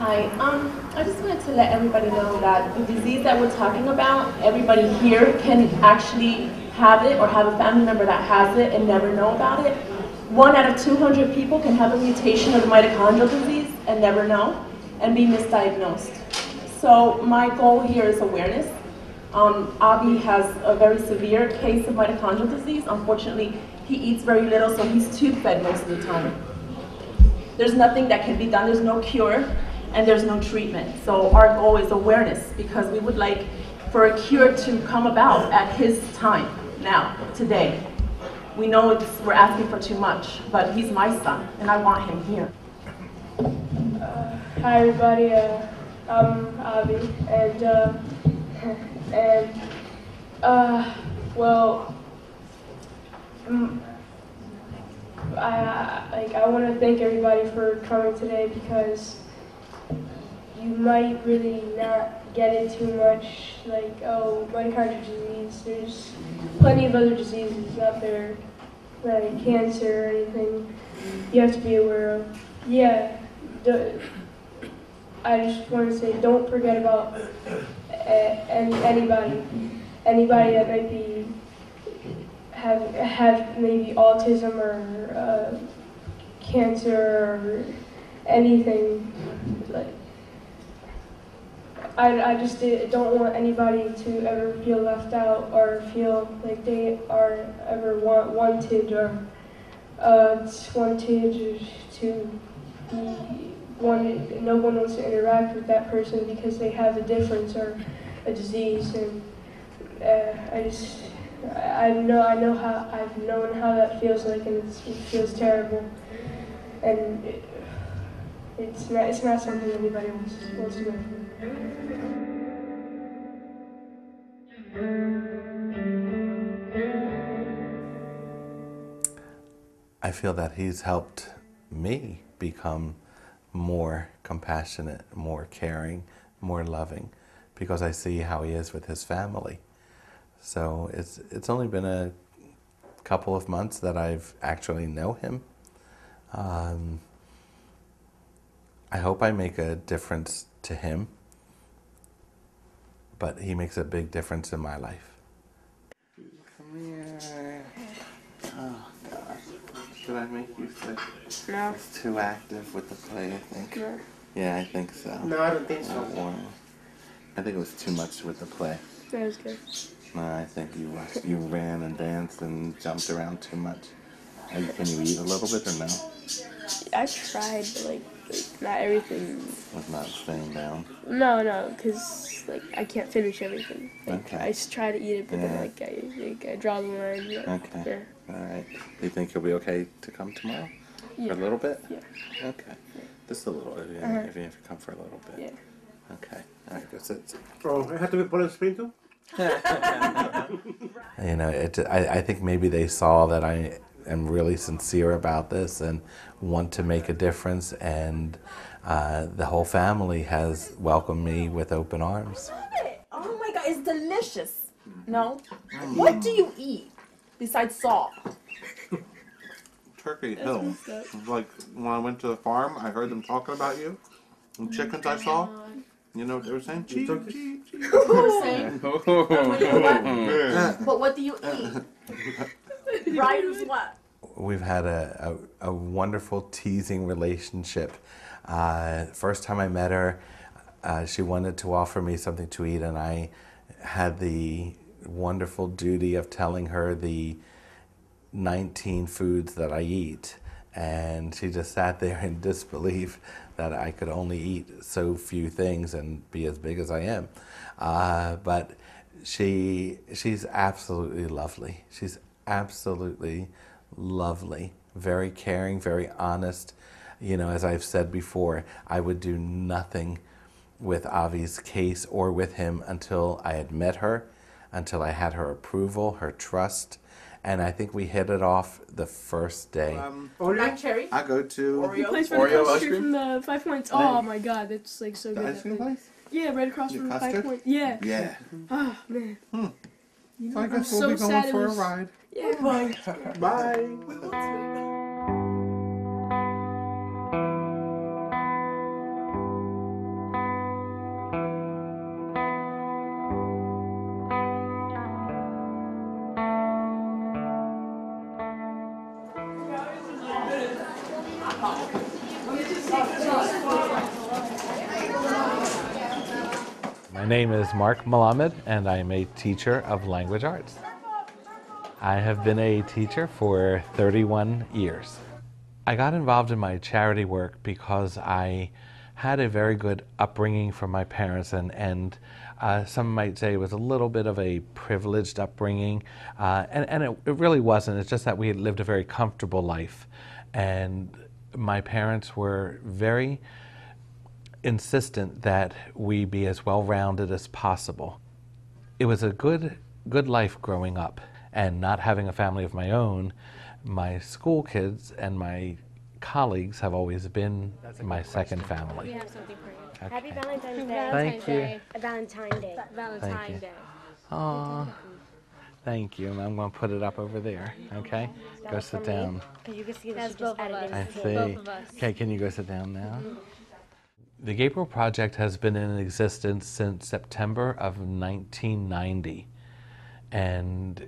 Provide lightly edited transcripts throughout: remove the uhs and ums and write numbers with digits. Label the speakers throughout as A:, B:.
A: Hi, I just wanted to let everybody know that the disease that we're talking about, everybody here can actually have it or have a family member that has it and never know about it. 1 out of 200 people can have a mutation of the mitochondrial disease and never know and be misdiagnosed. So my goal here is awareness. Avi has a very severe case of mitochondrial disease. Unfortunately, he eats very little, so he's tube-fed most of the time. There's nothing that can be done, there's no cure, and there's no treatment. So our goal is awareness, because we would like for a cure to come about at his time, now, today. We know we're asking for too much, but he's my son, and I want him here.
B: Hi everybody, I'm Avi, well, I want to thank everybody for coming today, because you might really not get it too much, like, oh, mitochondrial disease. There's plenty of other diseases out there, like cancer or anything you have to be aware of. Yeah, I just want to say, don't forget about anybody that might be have maybe autism or cancer or anything. Like, I just don't want anybody to ever feel left out or feel like they are ever wanted to be wanted. No one wants to interact with that person because they have a difference or a disease, and I've known how that feels like, and it feels terrible, and it's not something anybody wants to go through.
C: I feel that he's helped me become more compassionate, more caring, more loving, because I see how he is with his family. So it's only been a couple of months that I've actually know him. I hope I make a difference to him, but he makes a big difference in my life. Come here. Oh, God. Did I make you sick?
B: No.
C: It's too active with the play, I think.
B: No.
C: Yeah, I think so.
D: No, I don't think so.
C: I think it was too much with the play.
B: That was good.
C: No, I think you ran and danced and jumped around too much. Can you eat a little bit or no?
B: I tried, but like not everything.
C: Was not staying down.
B: No, because like I can't finish everything. Like,
C: Okay.
B: I try to eat it, but then I draw the line. Like,
C: Okay.
B: Yeah.
C: All right. Do you think you'll be okay to come tomorrow?
B: Yeah.
C: For a little bit?
B: Yeah.
C: Okay. Just a little, if you have to come for a little bit.
B: Yeah.
C: Okay. All right, that's it.
D: Oh, I have to be put on screen too?
C: You know, I think maybe they saw that I am really sincere about this and want to make a difference, and the whole family has welcomed me with open arms.
A: Oh my God, it's delicious. No? What do you eat besides salt?
D: Turkey Hill. Like, when I went to the farm, I heard them talking about you. And chickens I saw. You know what they were saying? Cheese, cheese, cheese.
A: Who was saying? But what do you eat? Right? What?
C: We've had a wonderful teasing relationship. First time I met her, she wanted to offer me something to eat, and I had the wonderful duty of telling her the 19 foods that I eat, and she just sat there in disbelief that I could only eat so few things and be as big as I am. But she's absolutely lovely. She's absolutely lovely, very caring, very honest. You know, as I've said before, I would do nothing with Avi's case or with him until I had met her, until I had her approval, her trust. And I think we hit it off the first day.
A: Black cherry?
D: I go to
A: Oreo?
B: Oreo ice cream from the 5 Points. Oh my God, that's like so
D: the
B: good.
D: ice cream place.
B: Yeah, right across from the 5 Points. Yeah.
D: Yeah.
B: Oh man.
D: So I
B: I'm
D: guess we'll
B: so
D: be going
B: sad it
D: for
B: was-
D: a ride.
B: Yeah.
D: Bye.
B: Bye.
C: My name is Mark Melamed, and I'm a teacher of language arts. I have been a teacher for 31 years. I got involved in my charity work because I had a very good upbringing from my parents, and some might say it was a little bit of a privileged upbringing, and it really wasn't. It's just that we had lived a very comfortable life, and my parents were very insistent that we be as well-rounded as possible. It was a good life growing up, and not having a family of my own. My school kids and my colleagues have always been my second family.
E: We have something for you.
C: Okay.
F: Happy Valentine's Day.
C: Thank you.
F: Valentine Day.
E: Valentine's Day.
C: Aw, thank you. And I'm going to put it up over there. Okay, go sit down.
F: Because you can see
E: That's
F: that she just
E: both of
F: added
C: I
F: in.
C: see.
E: Both of us.
C: Okay, can you go sit down now? The Gabriel Project has been in existence since September of 1990. And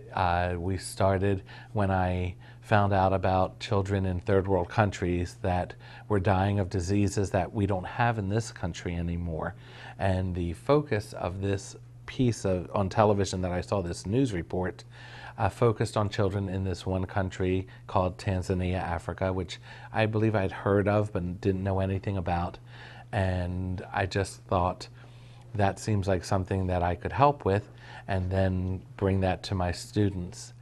C: we started when I found out about children in third world countries that were dying of diseases that we don't have in this country anymore. And the focus of this piece on television that I saw, this news report, focused on children in this one country called Tanzania, Africa, which I believe I'd heard of but didn't know anything about. And I just thought that seems like something that I could help with, and then bring that to my students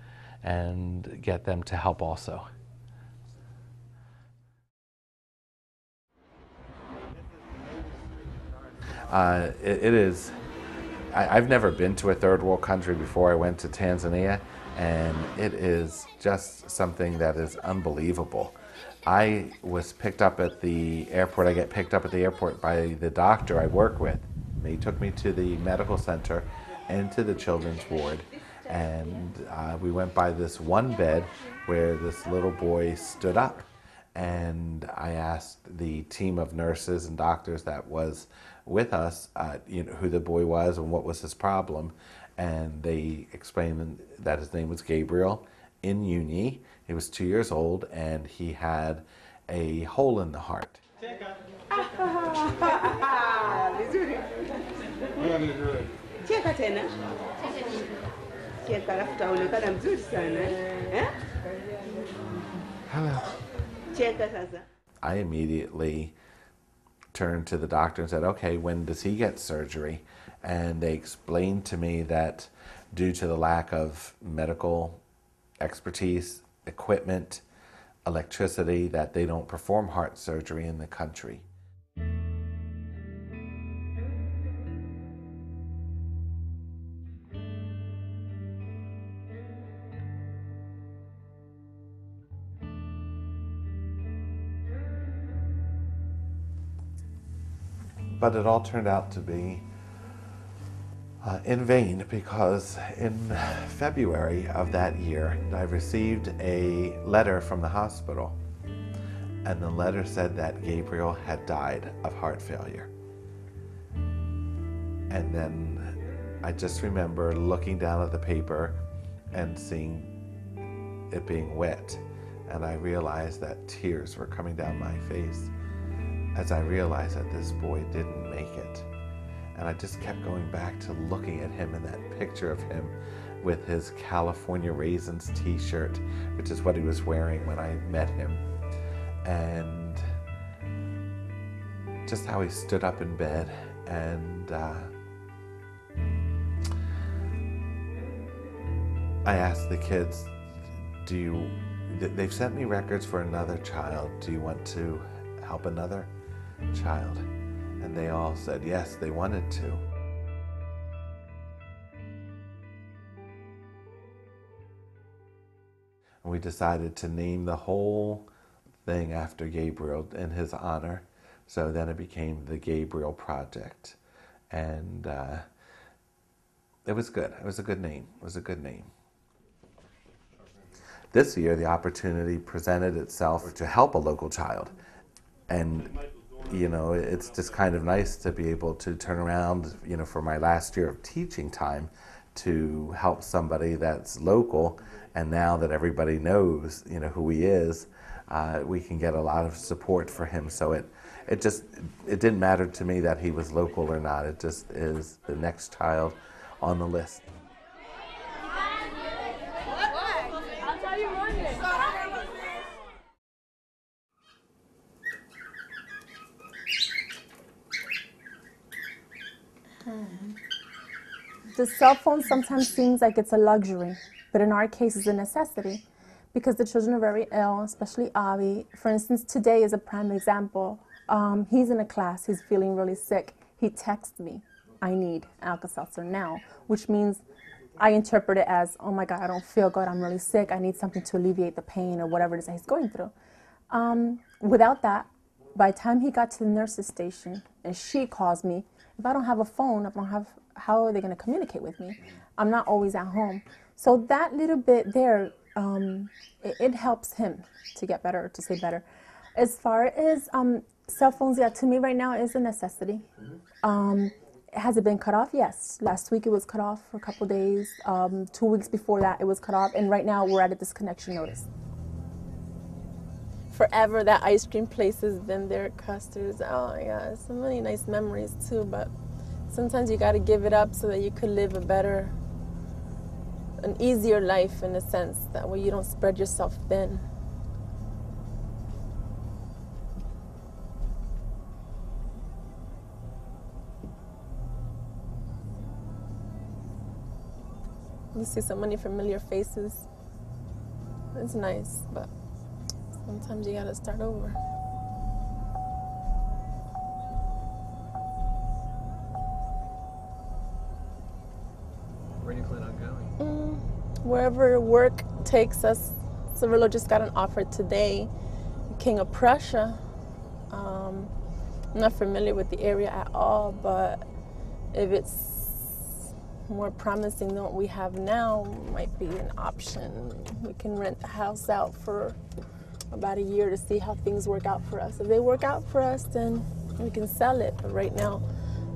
C: and get them to help also. It is, I've never been to a third world country before. I went to Tanzania, and it is just something that is unbelievable. I was picked up at the airport. I get picked up at the airport by the doctor I work with. He took me to the medical center and to the children's ward, and we went by this one bed where this little boy stood up, and I asked the team of nurses and doctors that was with us who the boy was and what was his problem, and they explained that his name was Gabriel in Uni. He was 2 years old, and he had a hole in the heart.
G: Cheka tena. Cheka alafu utaonekana mzuri sana.
C: Hello.
G: Cheka sasa.
C: I immediately turned to the doctor and said, okay, when does he get surgery? And they explained to me that due to the lack of medical expertise, equipment, electricity, that they don't perform heart surgery in the country. But it all turned out to be in vain, because in February of that year, I received a letter from the hospital, and the letter said that Gabriel had died of heart failure. And then I just remember looking down at the paper and seeing it being wet, and I realized that tears were coming down my face as I realized that this boy didn't make it. And I just kept going back to looking at him and that picture of him with his California Raisins t-shirt, which is what he was wearing when I met him. And just how he stood up in bed, and I asked the kids, they've sent me records for another child. Do you want to help another child? And they all said yes, they wanted to. And we decided to name the whole thing after Gabriel in his honor. So then it became the Gabriel Project. And it was good. It was a good name. It was a good name. This year, the opportunity presented itself to help a local child. And you know, it's just kind of nice to be able to turn around, you know, for my last year of teaching time, to help somebody that's local, and now that everybody knows, you know, who he is, we can get a lot of support for him. So it didn't matter to me that he was local or not. It just is the next child on the list.
H: The cell phone sometimes seems like it's a luxury, but in our case it's a necessity because the children are very ill, especially Avi. For instance, today is a prime example. He's in a class, he's feeling really sick. He texts me, I need Alka-Seltzer now, which means I interpret it as, oh my God, I don't feel good, I'm really sick, I need something to alleviate the pain or whatever it is that he's going through. Without that, by the time he got to the nurse's station and she calls me, if I don't have a phone, how are they going to communicate with me? I'm not always at home. So that little bit there, it helps him to get better, to say better. As far as cell phones, yeah, to me right now is a necessity. Has it been cut off? Yes. Last week it was cut off for a couple days. 2 weeks before that it was cut off. And right now we're at a disconnection notice. Forever that ice cream place has been there, Custer's. Oh my God, so many nice memories too, but sometimes you got to give it up so that you could live a better, an easier life in a sense. That way you don't spread yourself thin. You see so many familiar faces. It's nice, but sometimes you got to start over.
I: Where do you plan on going?
H: Wherever work takes us. Cirillo just got an offer today, King of Prussia. I'm not familiar with the area at all, but if it's more promising than what we have now, might be an option. We can rent the house out for about a year to see how things work out for us. If they work out for us, then we can sell it. But right now,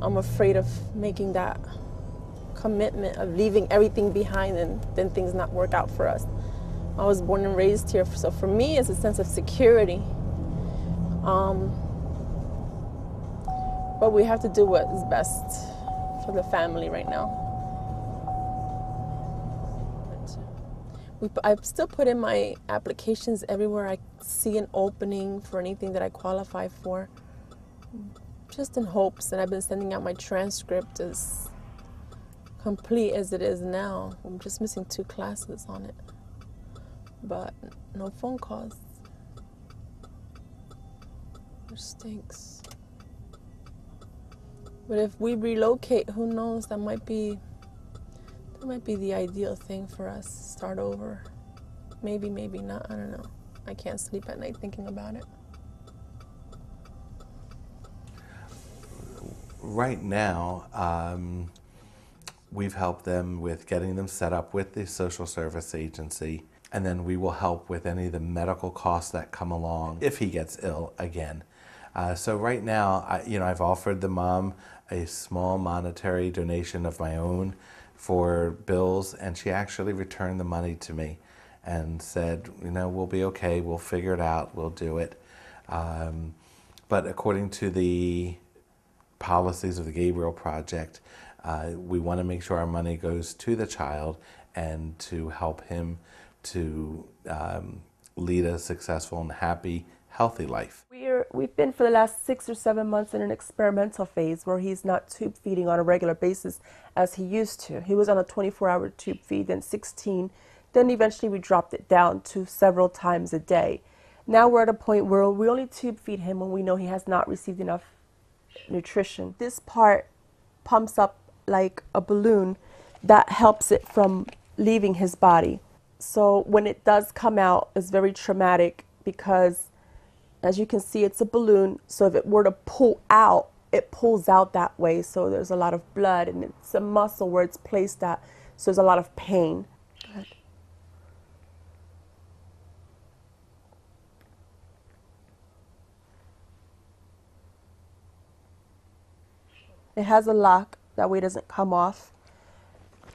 H: I'm afraid of making that commitment of leaving everything behind and then things not work out for us. I was born and raised here, so for me it's a sense of security. But we have to do what is best for the family right now. I still put in my applications everywhere I see an opening for anything that I qualify for, just in hopes, and I've been sending out my transcript as complete as it is now. I'm just missing 2 classes on it, but no phone calls, which stinks. But if we relocate, who knows, that might be the ideal thing for us. Start over. Maybe, maybe not, I don't know. I can't sleep at night thinking about it.
C: Right now, we've helped them with getting them set up with the social service agency, and then we will help with any of the medical costs that come along if he gets ill again. So right now, I've offered the mom a small monetary donation of my own for bills, and she actually returned the money to me and said, we'll be okay, we'll figure it out, we'll do it. But according to the policies of the Gabriel Project, we want to make sure our money goes to the child and to help him to lead a successful and happy, healthy life.
J: We've been for the last 6 or 7 months in an experimental phase where he's not tube feeding on a regular basis as he used to. He was on a 24-hour tube feed, then 16. Then eventually we dropped it down to several times a day. Now we're at a point where we only tube feed him when we know he has not received enough nutrition. This part pumps up like a balloon that helps it from leaving his body. So when it does come out, it's very traumatic because, as you can see, it's a balloon. So if it were to pull out, it pulls out that way. So there's a lot of blood, and it's a muscle where it's placed at. So there's a lot of pain. Go ahead. It has a lock, that way it doesn't come off.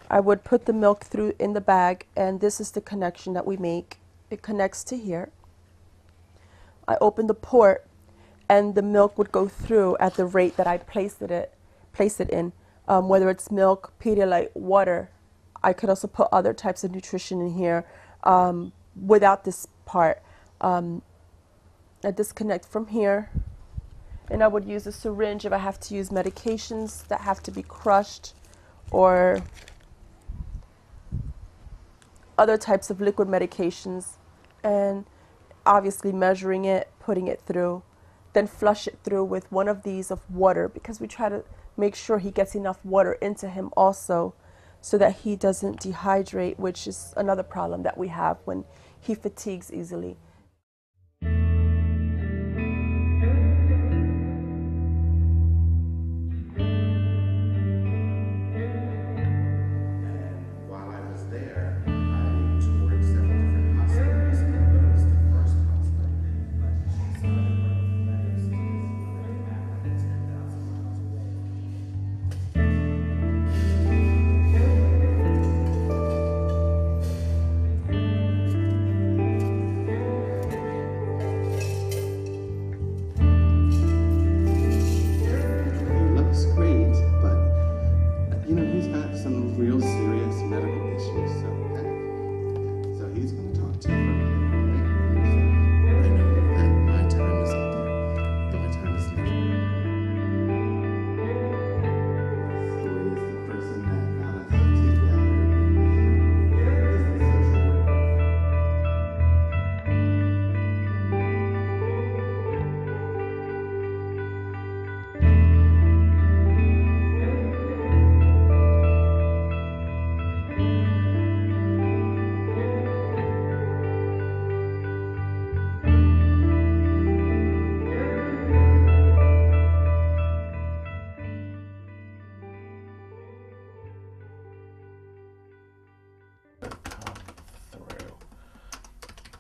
J: I would put the milk through in the bag, and this is the connection that we make. It connects to here. I open the port, and the milk would go through at the rate that I place it in. Whether it's milk, Pedialyte, water. I could also put other types of nutrition in here without this part. I disconnect from here, and I would use a syringe if I have to use medications that have to be crushed, or other types of liquid medications, and obviously measuring it, putting it through, then flush it through with one of these of water, because we try to make sure he gets enough water into him also, so that he doesn't dehydrate, which is another problem that we have when he fatigues easily.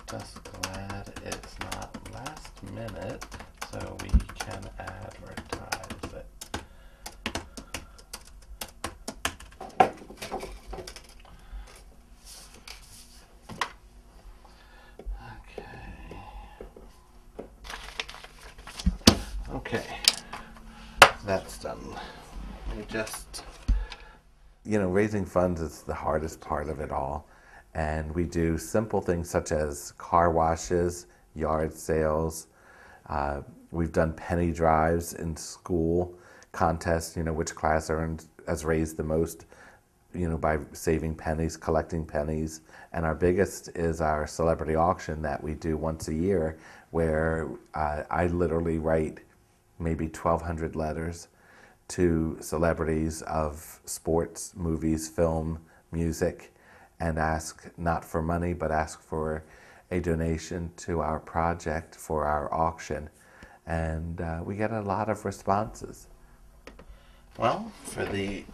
C: Just glad it's not last minute, so we can advertise it. Okay, that's done. We just, raising funds is the hardest part of it all. And we do simple things such as car washes, yard sales. We've done penny drives in school contests, which class has raised the most, by saving pennies, collecting pennies. And our biggest is our celebrity auction that we do once a year, where I literally write maybe 1,200 letters to celebrities of sports, movies, film, music, and ask not for money, but ask for a donation to our project for our auction. And we get a lot of responses. Well, for the,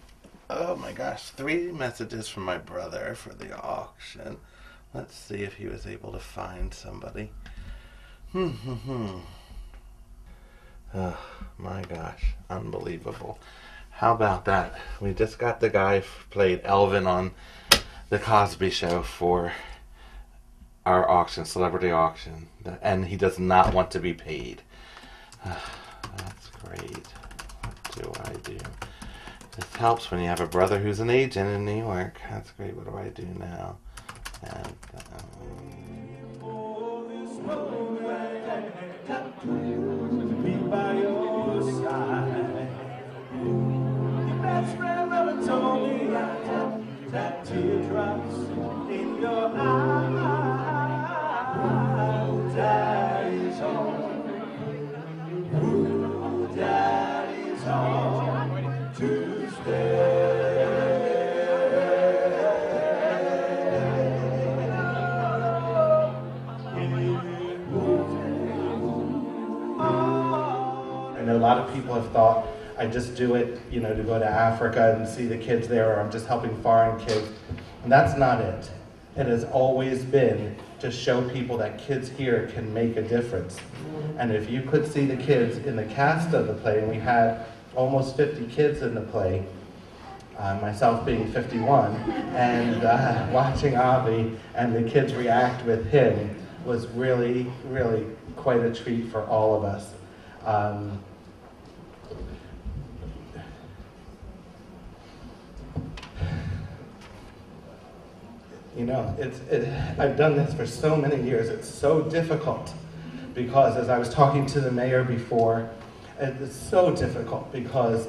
C: 3 messages from my brother for the auction. Let's see if he was able to find somebody. Oh my gosh, unbelievable. How about that? We just got the guy who played Elvin on The Cosby Show for our auction, celebrity auction, and he does not want to be paid. That's great. What do I do? This helps when you have a brother who's an agent in New York. That's great. What do I do now? And,
I: be by your side. Your best friend ever told me that teardrops in your eyes. Daddy's home. Daddy's home to stay.
K: I know a lot of people have thought I just do it, to go to Africa and see the kids there, or I'm just helping foreign kids. And that's not it. It has always been to show people that kids here can make a difference. And if you could see the kids in the cast of the play, and we had almost 50 kids in the play, myself being 51, and watching Avi and the kids react with him was really, really quite a treat for all of us. You know, I've done this for so many years. It's so difficult because, as I was talking to the mayor before, it's so difficult because,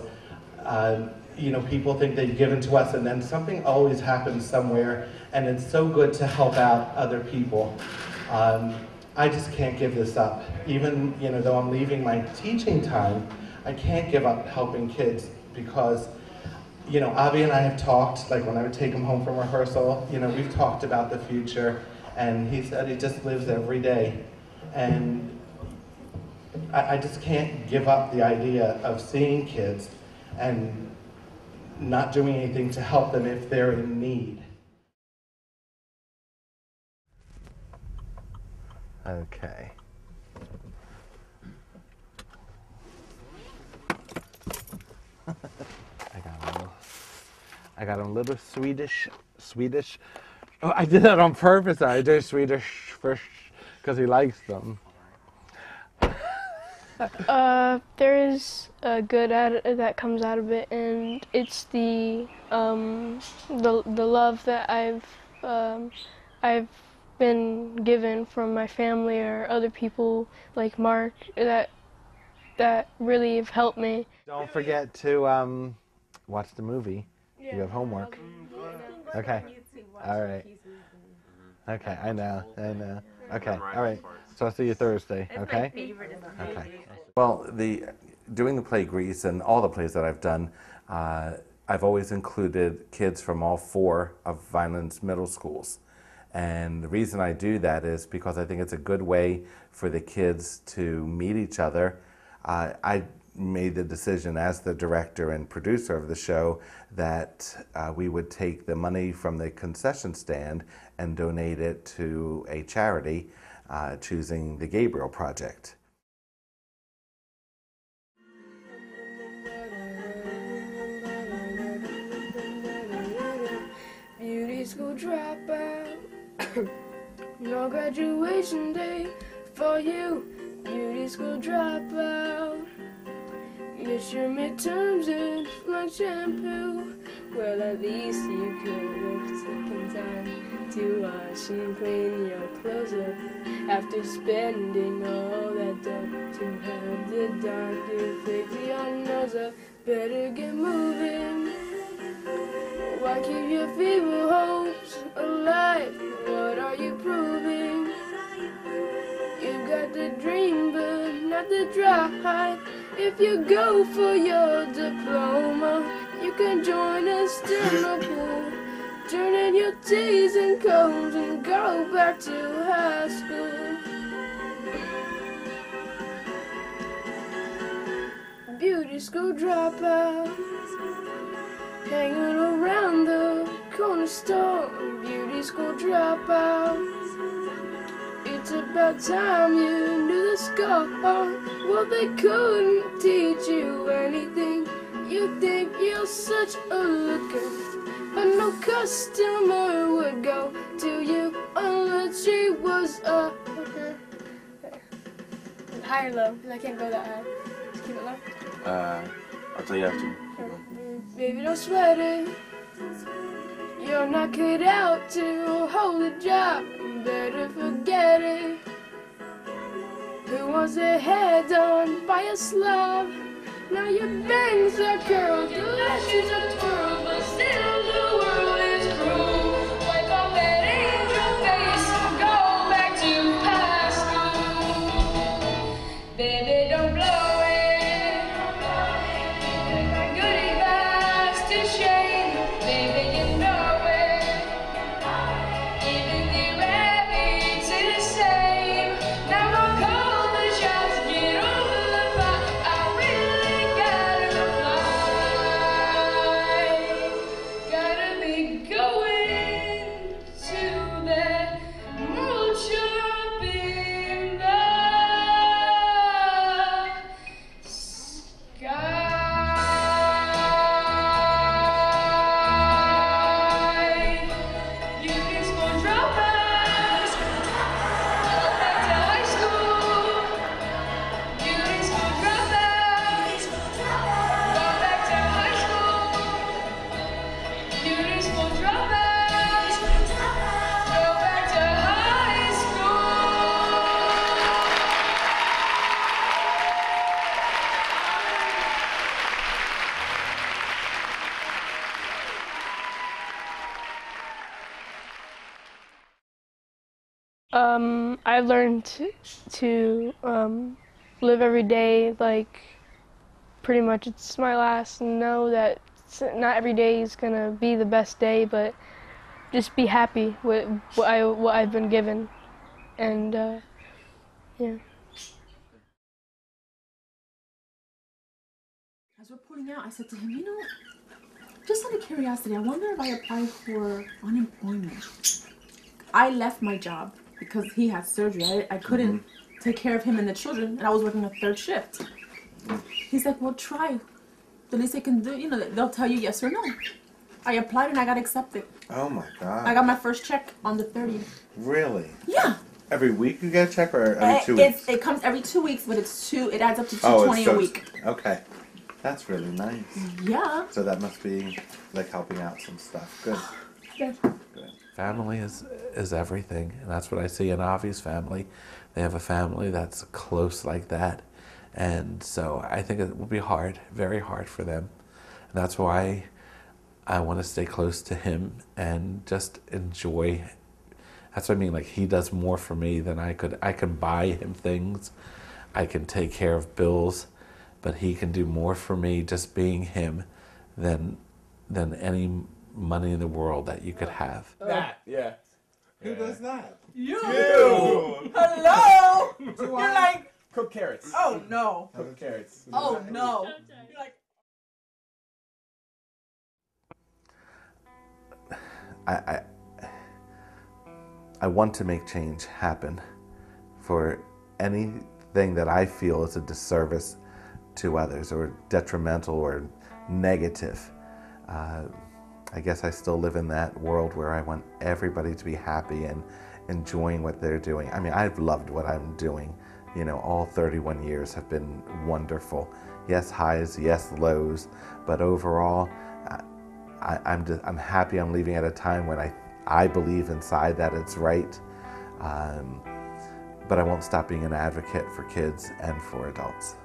K: you know, people think they've given to us and then something always happens somewhere, and it's so good to help out other people. I just can't give this up. Even, you know, though I'm leaving my teaching time, I can't give up helping kids because, you know, Avi and I have talked, like when I would take him home from rehearsal, you know, we've talked about the future, and he said he just lives every day. And I just can't give up the idea of seeing kids and not doing anything to help them if they're in need.
C: Okay. I got a little Swedish. Oh, I did that on purpose. I did Swedish first because he likes them.
L: There is a good that comes out of it, and it's the love that I've been given from my family or other people like Mark that really have helped me.
C: Don't forget to watch the movie. You have homework. Okay. All right. Okay, I know. Okay, all right. So I'll see you Thursday, okay? Okay. Well, doing the play Grease and all the plays that I've done, I've always included kids from all 4 of Vineland's middle schools. And the reason I do that is because I think it's a good way for the kids to meet each other. I made the decision as the director and producer of the show that we would take the money from the concession stand and donate it to a charity, choosing the Gabriel Project.
B: Beauty school dropout, no graduation day for you. Beauty school dropout, miss your midterms and like shampoo. Well, at least you could have taken time to wash and clean your clothes up after spending all that dough to have the doctor fix your nose up. Better get moving. Why keep your feeble hopes alive? What are you proving? You got the dream, but not the drive. If you go for your diploma, you can join us in the pool. Turn in your T's and codes and go back to high school. Beauty school dropout, hanging around the corner store. Beauty school dropout, it's about time you knew the score. Well, they couldn't teach you anything. You think you're such a looker, but no customer would go to you unless she was a hooker. High or low? Because I can't go that high. Just keep it low.
M: I'll tell you after.
B: Baby, don't sweat it. You're not cut out to hold a job. Better forget it. Who wants their hair done by a slob? Now your bangs are curled, your lashes are twirled, but still the world is cruel. Wipe off that angel face, go back to high school. Baby, don't blow it. Give my goodie bags to shame. Baby, you know it. Even the rabbits are the same. Now I'll call the shots, get over the pot. I really gotta fly. Gotta be
L: I learned to live every day like pretty much it's my last, and know that not every day is gonna be the best day, but just be happy with what I've been given, and yeah.
A: As we're pulling out, I said to him, you know, just out of curiosity, I wonder if I apply for unemployment. I left my job because he had surgery. I couldn't take care of him and the children, and I was working a third shift. He's like, well, try. The least they can do, you know, they'll tell you yes or no. I applied and I got accepted.
D: Oh my God.
A: I got my first check on the 30th.
D: Really?
A: Yeah.
D: Every week you get a check, or every 2 weeks?
A: It comes every 2 weeks, but it adds up to $220 a week.
D: Okay. That's really nice.
A: Yeah.
D: So that must be like helping out some stuff. Good.
A: Good.
C: Family is everything, and that's what I see in Avi's family. They have a family that's close like that, and so I think it will be hard, very hard for them. And that's why I want to stay close to him and just enjoy. That's what I mean, like he does more for me than I could. I can buy him things, I can take care of bills, but he can do more for me just being him than any money in the world that you could have.
N: That, yeah.
D: Who does that?
N: You!
A: Hello! You're like...
N: Cook carrots.
A: Oh, no.
N: Cook carrots.
A: Oh, no. You're like...
C: I want to make change happen for anything that I feel is a disservice to others or detrimental or negative. I guess I still live in that world where I want everybody to be happy and enjoying what they're doing. I mean, I've loved what I'm doing. You know, all 31 years have been wonderful. Yes, highs, yes, lows, but overall, I'm happy I'm leaving at a time when I believe inside that it's right. But I won't stop being an advocate for kids and for adults.